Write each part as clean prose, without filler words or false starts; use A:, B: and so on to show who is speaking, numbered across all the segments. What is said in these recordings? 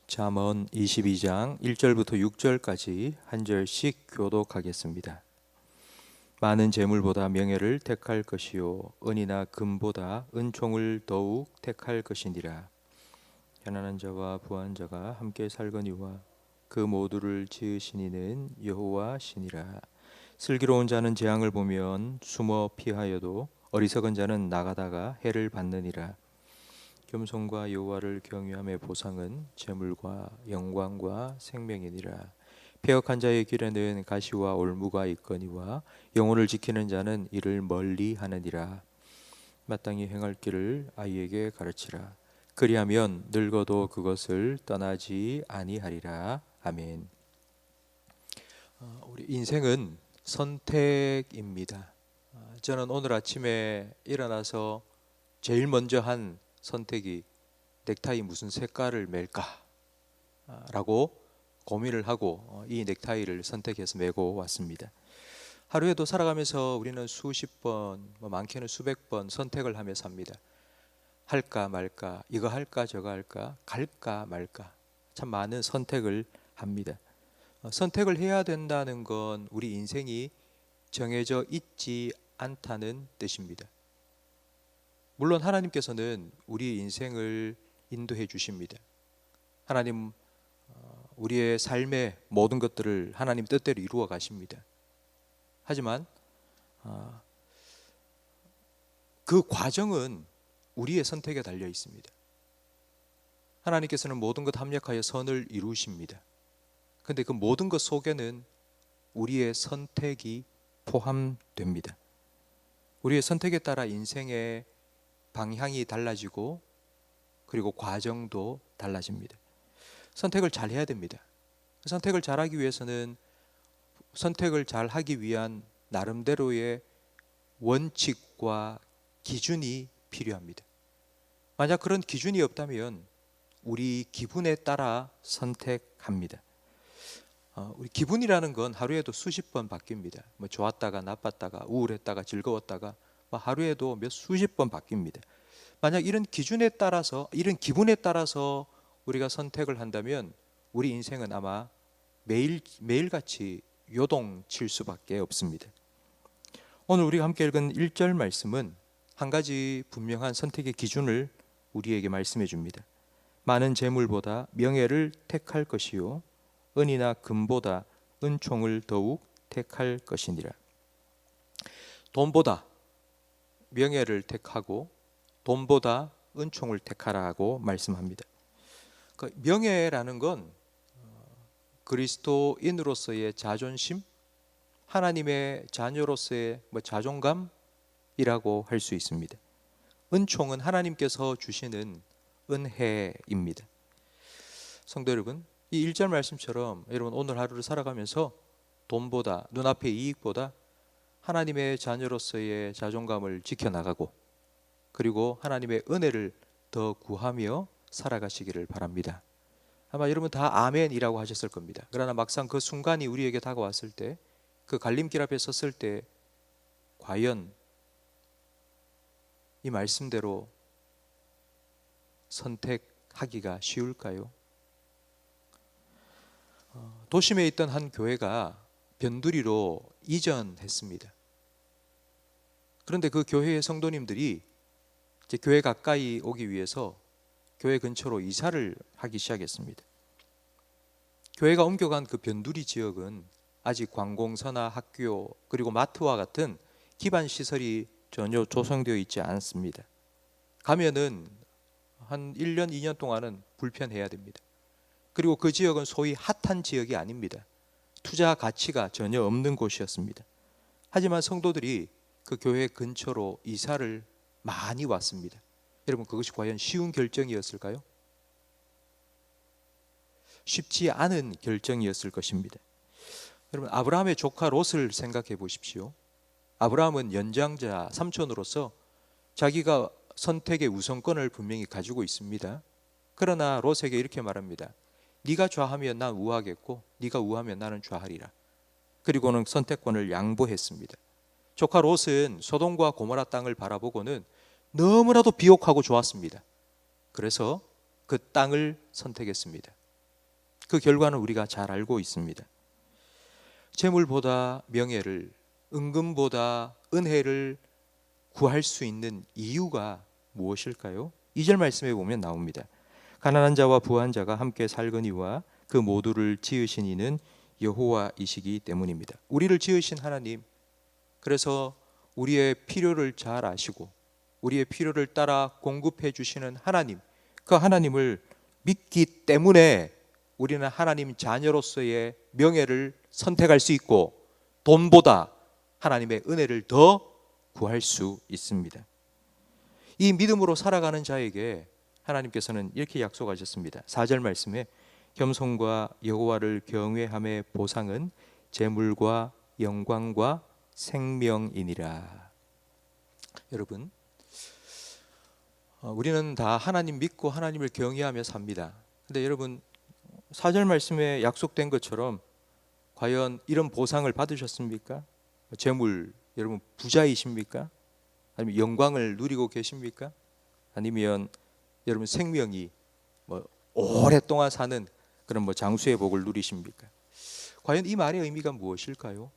A: 잠언 22장 1절부터 6절까지 한 절씩 교독하겠습니다. 많은 재물보다 명예를 택할 것이요 은이나 금보다 은총을 더욱 택할 것이니라. 가난한 자와 부한 자가 함께 살거니와 그 모두를 지으신 이는 여호와시니라. 슬기로운 자는 재앙을 보면 숨어 피하여도 어리석은 자는 나가다가 해를 받느니라. 겸손과 여호와를 경외함의 보상은 재물과 영광과 생명이니라. 패역한 자의 길에는 가시와 올무가 있거니와 영혼을 지키는 자는 이를 멀리 하느니라. 마땅히 행할 길을 아이에게 가르치라. 그리하면 늙어도 그것을 떠나지 아니하리라. 아멘. 우리 인생은 선택입니다. 저는 오늘 아침에 일어나서 제일 먼저 한 선택이 넥타이 무슨 색깔을 멜까라고 고민을 하고 이 넥타이를 선택해서 메고 왔습니다. 하루에도 살아가면서 우리는 수십 번, 많게는 수백 번 선택을 하며 삽니다. 할까 말까, 이거 할까 저거 할까, 갈까 말까, 참 많은 선택을 합니다. 선택을 해야 된다는 건 우리 인생이 정해져 있지 않다는 뜻입니다. 물론 하나님께서는 우리 인생을 인도해 주십니다. 하나님 우리의 삶의 모든 것들을 하나님 뜻대로 이루어 가십니다. 하지만 그 과정은 우리의 선택에 달려 있습니다. 하나님께서는 모든 것 합력하여 선을 이루십니다. 그런데 그 모든 것 속에는 우리의 선택이 포함됩니다. 우리의 선택에 따라 인생의 방향이 달라지고 그리고 과정도 달라집니다. 선택을 잘 해야 됩니다. 선택을 잘하기 위해서는 선택을 잘 하기 위한 나름대로의 원칙과 기준이 필요합니다. 만약 그런 기준이 없다면 우리 기분에 따라 선택합니다. 우리 기분이라는 건 하루에도 수십 번 바뀝니다. 좋았다가 나빴다가 우울했다가 즐거웠다가 하루에도 수십 번 바뀝니다. 만약 이런 기준에 따라서, 이런 기분에 따라서 우리가 선택을 한다면 우리 인생은 아마 매일같이 요동칠 수밖에 없습니다. 오늘 우리가 함께 읽은 1절 말씀은 한 가지 분명한 선택의 기준을 우리에게 말씀해 줍니다. 많은 재물보다 명예를 택할 것이요 은이나 금보다 은총을 더욱 택할 것이니라. 돈보다 명예를 택하고 돈보다 은총을 택하라고 말씀합니다. 명예라는 건 그리스도인으로서의 자존심, 하나님의 자녀로서의 자존감이라고 할 수 있습니다. 은총은 하나님께서 주시는 은혜입니다. 성도 여러분, 이 1절 말씀처럼 여러분 오늘 하루를 살아가면서 돈보다, 눈앞의 이익보다 하나님의 자녀로서의 자존감을 지켜나가고 그리고 하나님의 은혜를 더 구하며 살아가시기를 바랍니다. 아마 여러분 다 아멘이라고 하셨을 겁니다. 그러나 막상 그 순간이 우리에게 다가왔을 때, 그 갈림길 앞에 섰을 때 과연 이 말씀대로 선택하기가 쉬울까요? 도심에 있던 한 교회가 변두리로 이전했습니다. 그런데 그 교회의 성도님들이 이제 교회 가까이 오기 위해서 교회 근처로 이사를 하기 시작했습니다. 교회가 옮겨간 그 변두리 지역은 아직 관공서나 학교 그리고 마트와 같은 기반 시설이 전혀 조성되어 있지 않습니다. 가면은 한 1년, 2년 동안은 불편해야 됩니다. 그리고 그 지역은 소위 핫한 지역이 아닙니다. 투자 가치가 전혀 없는 곳이었습니다. 하지만 성도들이 그 교회 근처로 이사를 많이 왔습니다. 여러분, 그것이 과연 쉬운 결정이었을까요? 쉽지 않은 결정이었을 것입니다. 여러분, 아브라함의 조카 롯을 생각해 보십시오. 아브라함은 연장자 삼촌으로서 자기가 선택의 우선권을 분명히 가지고 있습니다. 그러나 롯에게 이렇게 말합니다. 네가 좌하면 난 우하겠고 네가 우하면 나는 좌하리라. 그리고는 선택권을 양보했습니다. 조카 롯은 소돔과 고모라 땅을 바라보고는 너무나도 비옥하고 좋았습니다. 그래서 그 땅을 선택했습니다. 그 결과는 우리가 잘 알고 있습니다. 재물보다 명예를, 은금보다 은혜를 구할 수 있는 이유가 무엇일까요? 2절 말씀에 보면 나옵니다. 가난한 자와 부한 자가 함께 살거니와 그 모두를 지으신 이는 여호와이시기 때문입니다. 우리를 지으신 하나님, 그래서 우리의 필요를 잘 아시고 우리의 필요를 따라 공급해 주시는 하나님, 그 하나님을 믿기 때문에 우리는 하나님 자녀로서의 명예를 선택할 수 있고 돈보다 하나님의 은혜를 더 구할 수 있습니다. 이 믿음으로 살아가는 자에게 하나님께서는 이렇게 약속하셨습니다. 4절 말씀에 겸손과 여호와를 경외함의 보상은 재물과 영광과 생명이니라. 여러분, 우리는 다 하나님 믿고 하나님을 경외하며 삽니다. 근데 여러분, 4절 말씀에 약속된 것처럼 과연 이런 보상을 받으셨습니까? 재물, 여러분 부자이십니까? 아니면 영광을 누리고 계십니까? 아니면 여러분 생명이 오랫동안 사는 그런 장수의 복을 누리십니까? 과연 이 말의 의미가 무엇일까요?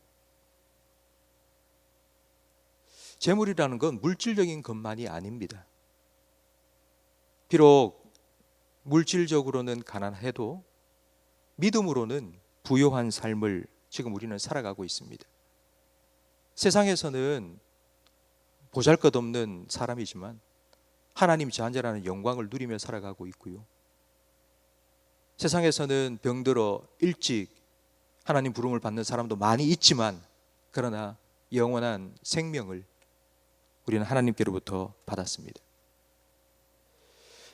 A: 재물이라는 건 물질적인 것만이 아닙니다. 비록 물질적으로는 가난해도 믿음으로는 부요한 삶을 지금 우리는 살아가고 있습니다. 세상에서는 보잘것없는 사람이지만 하나님 자녀라는 영광을 누리며 살아가고 있고요. 세상에서는 병들어 일찍 하나님 부름을 받는 사람도 많이 있지만 그러나 영원한 생명을 우리는 하나님께로부터 받았습니다.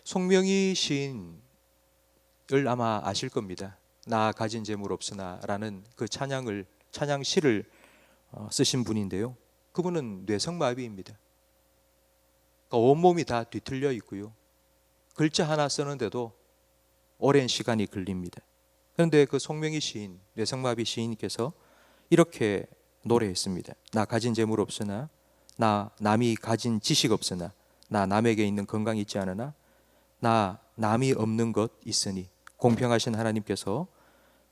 A: 송명희 시인을 아마 아실 겁니다. 나 가진 재물 없으나 라는 그 찬양시를 쓰신 분인데요. 그분은 뇌성마비입니다. 그러니까 온몸이 다 뒤틀려 있고요. 글자 하나 쓰는데도 오랜 시간이 걸립니다. 그런데 그 송명희 시인, 뇌성마비 시인께서 이렇게 노래했습니다. 나 가진 재물 없으나, 나 남이 가진 지식 없으나, 나 남에게 있는 건강이 있지 않으나, 나 남이 없는 것 있으니 공평하신 하나님께서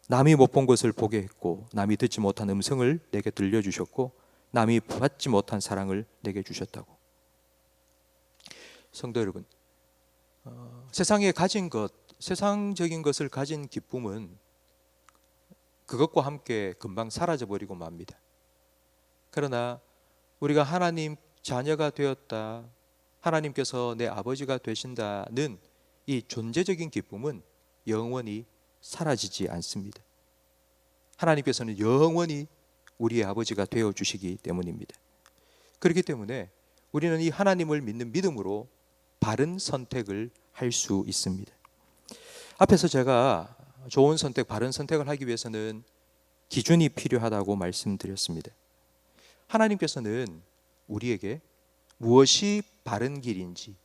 A: 남이 못 본 것을 보게 했고 남이 듣지 못한 음성을 내게 들려주셨고 남이 받지 못한 사랑을 내게 주셨다고. 성도 여러분, 세상에 가진 것, 세상적인 것을 가진 기쁨은 그것과 함께 금방 사라져버리고 맙니다. 그러나 우리가 하나님 자녀가 되었다, 하나님께서 내 아버지가 되신다는 이 존재적인 기쁨은 영원히 사라지지 않습니다. 하나님께서는 영원히 우리의 아버지가 되어주시기 때문입니다. 그렇기 때문에 우리는 이 하나님을 믿는 믿음으로 바른 선택을 할 수 있습니다. 앞에서 제가 좋은 선택, 바른 선택을 하기 위해서는 기준이 필요하다고 말씀드렸습니다. 하나님께서는 우리에게 무엇이 바른 길인지,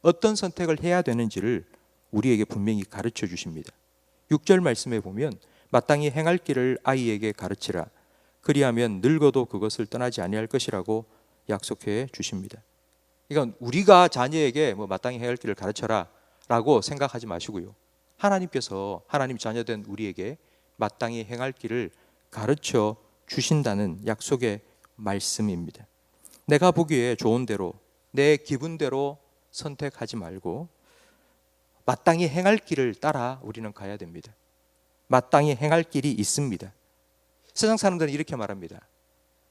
A: 어떤 선택을 해야 되는지를 우리에게 분명히 가르쳐 주십니다. 6절 말씀에 보면 마땅히 행할 길을 아이에게 가르치라. 그리하면 늙어도 그것을 떠나지 아니할 것이라고 약속해 주십니다. 이건 우리가 자녀에게 마땅히 행할 길을 가르쳐라 라고 생각하지 마시고요. 하나님께서 하나님 자녀된 우리에게 마땅히 행할 길을 가르쳐 주신다는 약속의 말씀입니다. 내가 보기에 좋은 대로, 내 기분대로 선택하지 말고 마땅히 행할 길을 따라 우리는 가야 됩니다. 마땅히 행할 길이 있습니다. 세상 사람들은 이렇게 말합니다.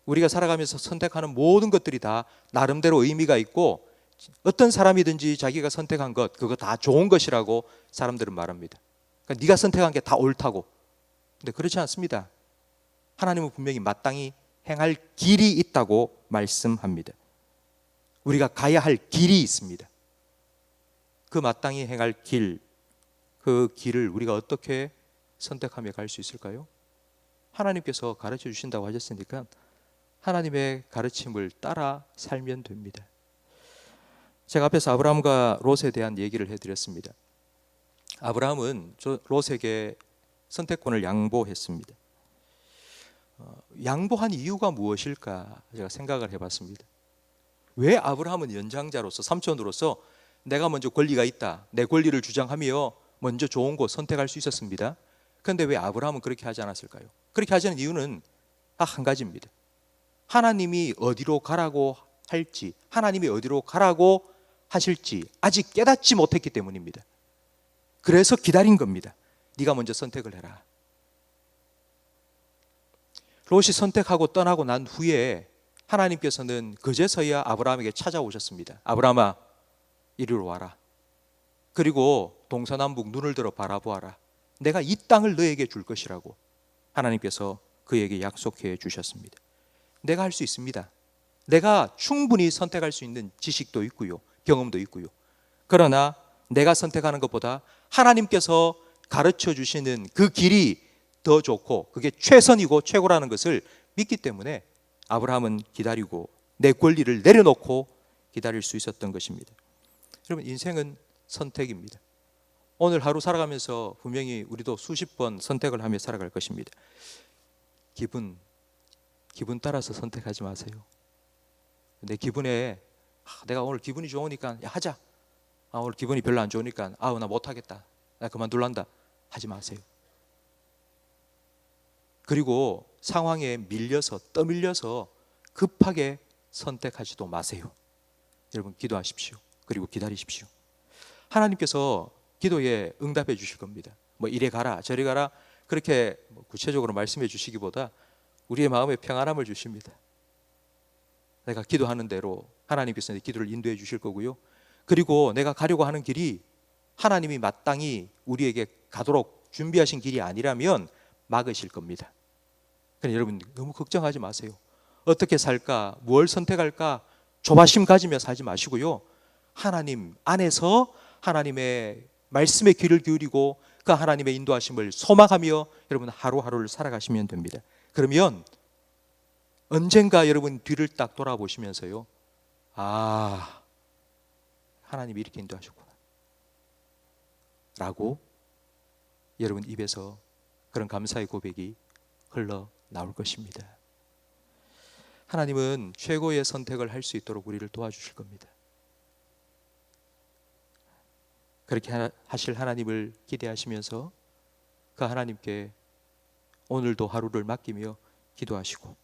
A: 우리가 살아가면서 선택하는 모든 것들이 다 나름대로 의미가 있고 어떤 사람이든지 자기가 선택한 것, 그거 다 좋은 것이라고 사람들은 말합니다. 그러니까 네가 선택한 게 다 옳다고. 근데 그렇지 않습니다. 하나님은 분명히 마땅히 행할 길이 있다고 말씀합니다. 우리가 가야 할 길이 있습니다. 그 마땅히 행할 길, 그 길을 우리가 어떻게 선택하며 갈 수 있을까요? 하나님께서 가르쳐 주신다고 하셨으니까 하나님의 가르침을 따라 살면 됩니다. 제가 앞에서 아브라함과 롯에 대한 얘기를 해드렸습니다. 아브라함은 롯에게 선택권을 양보했습니다. 양보한 이유가 무엇일까 제가 생각을 해봤습니다. 왜 아브라함은 연장자로서, 삼촌으로서 내가 먼저 권리가 있다, 내 권리를 주장하며 먼저 좋은 곳 선택할 수 있었습니다. 그런데 왜 아브라함은 그렇게 하지 않았을까요? 그렇게 하지 않은 이유는 딱 한 가지입니다. 하나님이 어디로 가라고 할지, 하나님이 어디로 가라고 하실지 아직 깨닫지 못했기 때문입니다. 그래서 기다린 겁니다. 네가 먼저 선택을 해라. 롯이 선택하고 떠나고 난 후에 하나님께서는 그제서야 아브라함에게 찾아오셨습니다. 아브라함아, 이리로 와라. 그리고 동서남북 눈을 들어 바라보아라. 내가 이 땅을 너에게 줄 것이라고 하나님께서 그에게 약속해 주셨습니다. 내가 할 수 있습니다. 내가 충분히 선택할 수 있는 지식도 있고요, 경험도 있고요. 그러나 내가 선택하는 것보다 하나님께서 가르쳐 주시는 그 길이 더 좋고 그게 최선이고 최고라는 것을 믿기 때문에 아브라함은 기다리고 내 권리를 내려놓고 기다릴 수 있었던 것입니다. 여러분, 인생은 선택입니다. 오늘 하루 살아가면서 분명히 우리도 수십 번 선택을 하며 살아갈 것입니다. 기분 따라서 선택하지 마세요. 내 기분에 내가 오늘 기분이 좋으니까 야, 하자. 오늘 기분이 별로 안 좋으니까 나 못하겠다, 나 그만둘란다 하지 마세요. 그리고 상황에 밀려서 떠밀려서 급하게 선택하지도 마세요. 여러분, 기도하십시오. 그리고 기다리십시오. 하나님께서 기도에 응답해 주실 겁니다. 뭐 이래 가라 저래 가라 그렇게 구체적으로 말씀해 주시기보다 우리의 마음에 평안함을 주십니다. 내가 기도하는 대로 하나님께서 내 기도를 인도해 주실 거고요. 그리고 내가 가려고 하는 길이 하나님이 마땅히 우리에게 가도록 준비하신 길이 아니라면 막으실 겁니다. 그러니까 여러분, 너무 걱정하지 마세요. 어떻게 살까, 뭘 선택할까 조바심 가지며 살지 마시고요. 하나님 안에서 하나님의 말씀에 귀를 기울이고 그 하나님의 인도하심을 소망하며 여러분 하루하루를 살아가시면 됩니다. 그러면 언젠가 여러분 뒤를 딱 돌아보시면서요, 하나님이 이렇게 인도하셨구나 라고 여러분 입에서 그런 감사의 고백이 흘러 나올 것입니다. 하나님은 최고의 선택을 할 수 있도록 우리를 도와주실 겁니다. 그렇게 하실 하나님을 기대하시면서 그 하나님께 오늘도 하루를 맡기며 기도하시고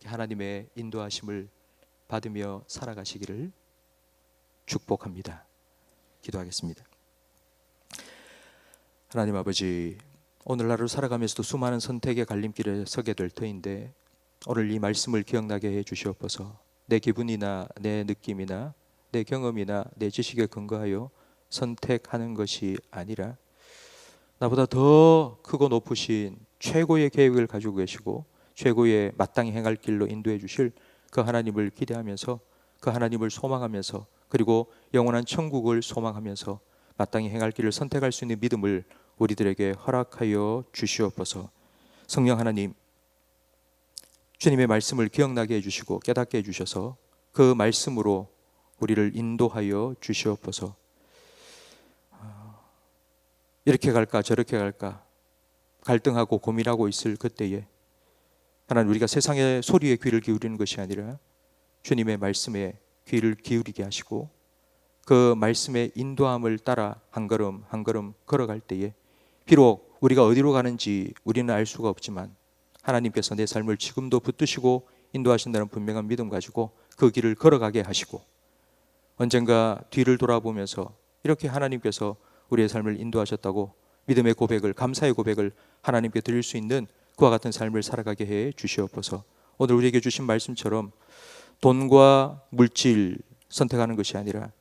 A: 하나님의 인도하심을 받으며 살아가시기를 축복합니다. 기도하겠습니다. 하나님 아버지, 오늘 하루 살아가면서도 수많은 선택의 갈림길에 서게 될 터인데 오늘 이 말씀을 기억나게 해 주시옵소서. 내 기분이나 내 느낌이나 내 경험이나 내 지식에 근거하여 선택하는 것이 아니라 나보다 더 크고 높으신 최고의 계획을 가지고 계시고 최고의 마땅히 행할 길로 인도해 주실 그 하나님을 기대하면서 그 하나님을 소망하면서 그리고 영원한 천국을 소망하면서 마땅히 행할 길을 선택할 수 있는 믿음을 우리들에게 허락하여 주시옵소서. 성령 하나님, 주님의 말씀을 기억나게 해주시고 깨닫게 해주셔서 그 말씀으로 우리를 인도하여 주시옵소서. 이렇게 갈까 저렇게 갈까 갈등하고 고민하고 있을 그때에 하나님, 우리가 세상의 소리에 귀를 기울이는 것이 아니라 주님의 말씀에 귀를 기울이게 하시고 그 말씀의 인도함을 따라 한 걸음 한 걸음 걸어갈 때에 비록 우리가 어디로 가는지 우리는 알 수가 없지만 하나님께서 내 삶을 지금도 붙드시고 인도하신다는 분명한 믿음 가지고 그 길을 걸어가게 하시고 언젠가 뒤를 돌아보면서 이렇게 하나님께서 우리의 삶을 인도하셨다고 믿음의 고백을, 감사의 고백을 하나님께 드릴 수 있는 그와 같은 삶을 살아가게 해 주시옵소서. 오늘 우리에게 주신 말씀처럼 돈과 물질 선택하는 것이 아니라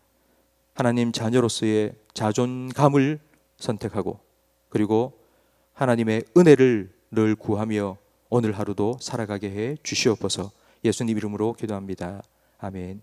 A: 하나님 자녀로서의 자존감을 선택하고 그리고 하나님의 은혜를 늘 구하며 오늘 하루도 살아가게 해 주시옵소서. 예수님 이름으로 기도합니다. 아멘.